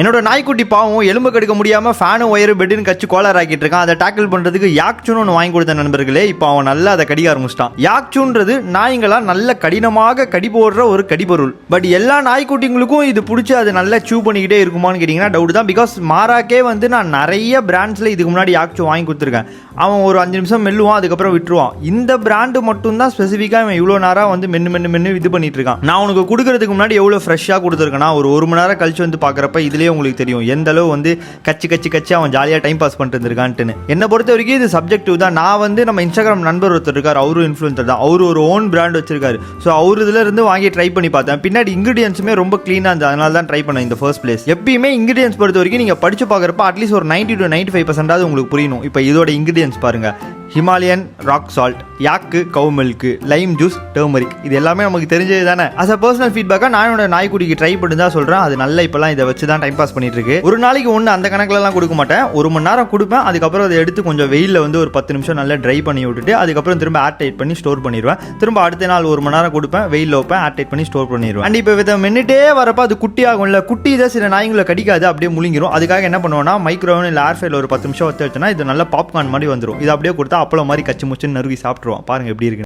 என்னோட நாய்க்குட்டி பாவம் எலும்பு கெடுக்க முடியாமல் ஃபேனு ஒயரு பெட்டுன்னு கட்சி கோளார் ஆக்கிட்டு இருக்கான். அதை டேக்கிள் பண்ணுறதுக்கு யாக்சூன்னு ஒன்று வாங்கி கொடுத்த நண்பர்களே. இப்போ அவன் நல்லா அதை கடிக்க ஆரம்பிச்சிட்டான். யாக்சூன்றது நாய்ங்களா நல்ல கடினமாக கடி போடுற ஒரு கடிபொருள். பட் எல்லா நாய்க்குட்டிங்களுக்கும் இது பிடிச்சி அது நல்லா சூ பண்ணிக்கிட்டே இருக்குமான்னு கேட்டிங்கன்னா டவுட் தான். பிகாஸ் மாராக்கே வந்து நான் நிறைய பிராண்ட்ஸில் இதுக்கு முன்னாடி யாக்சூ வாங்கி கொடுத்துருக்கேன். அவன் ஒரு 5 நிமிஷம் மெல்லுவான், அதுக்கப்புறம் விட்டுருவான். இந்த பிராண்டு மட்டும்தான் ஸ்பெசிஃபிக்காக அவன் இவ்வளோ நேரம் வந்து மென்னு இது பண்ணிட்டு இருக்கான். நான் உனக்கு கொடுக்கறதுக்கு முன்னாடி எவ்வளோ ஃப்ரெஷ்ஷாக கொடுத்துருக்கேன்னா ஒரு மணி நேரம் கழிச்சு வந்து பார்க்குறப்ப இதுலேயே உங்களுக்கு தெரியும் எந்த அளவு வந்து கச்சி அவன் ஜாலியாக டைம் பாஸ் பண்ணிட்டு இருந்திருக்கான்ட்டுன்னு. என்னை பொறுத்த வரைக்கும் இது சப்ஜெக்டிவ் தான். நான் வந்து நம்ம இன்ஸ்டாகிராம் நண்பர் ஒருத்தர் இருக்கார், அவரும் இன்ஃப்ளூயன்சர் தான். அவரு ஒரு ஓன் பிராண்ட் வச்சிருக்காரு. ஸோ அவர் இதுல இருந்து வாங்கி ட்ரை பண்ணி பார்த்தேன். பின்னாடி இன்கிரீடியன்ஸுமே ரொம்ப க்ளீனாக இருந்தது, அதனால தான் ட்ரை பண்ணேன் இந்த ஃபர்ஸ்ட் பிளேஸ். எப்பயுமே இன்கிரீடியன்ஸ் பொறுத்த வரைக்கும் நீங்கள் படிச்சு பார்க்குறப்ப அட்லீஸ்ட் ஒரு 90 to 95% உங்களுக்கு புரியணும். இப்போ இதோட இன்கிரீடியன்ஸ் பாருங்க: ஹிமாலயன் ராக் சால்ட், யாக்கு கவு மில்க், லைம் ஜூஸ், டர்மரிக். இது எல்லாமே நமக்கு தெரிஞ்சது தானே. அஸ் அ பர்சனல் ஃபீட்பேக்காக நான் என்னோட நாய்க்குட்டிக்கு ட்ரை பண்ணி தான் சொல்கிறேன். அது நல்லா இப்போலாம் இதை வச்சு தான் டைம் பாஸ் பண்ணிட்டு இருக்கு. ஒரு நாளைக்கு ஒன்று அந்த கணக்கிலலாம் கொடுக்க மாட்டேன், 1 மணி நேரம் கொடுப்பேன். அதுக்கப்புறம் அதை எடுத்து கொஞ்சம் வெயிலில் வந்து ஒரு 10 நிமிஷம் நல்லா ட்ரை பண்ணி விட்டுட்டு அதுக்கப்புறம் திரும்ப ஏர் டைட் பண்ணி ஸ்டோர் பண்ணிடுவேன். திரும்ப அடுத்த நாள் 1 மணி நேரம் கொடுப்பேன், வெயிலில் வைப்பேன், ஏர் டைட் பண்ணி ஸ்டோர் பண்ணிடுவேன். அண்ட் இப்போ இதை மின்னிட்டே வரப்போ அது குட்டி ஆகும்ல, குட்டி இதை சில நாய்களை கடிக்காது, அப்படியே முழுங்கிரும். அதுக்காக என்ன பண்ணுவோம்னா மைக்ரோவேவ் இல்லை ஏர் ஃபைல ஒரு 10 நிமிஷம் வச்சு வச்சுன்னா இது நல்லா பாப்கார்ன் மாதிரி வந்துடும். இது அப்படியே கொடுத்தா அப்பளம் மாதிரி கச்சி முச்சுன்னு நறுக்கி சாப்பிட்ருவோம். பாருங்க எப்படி இருக்கு.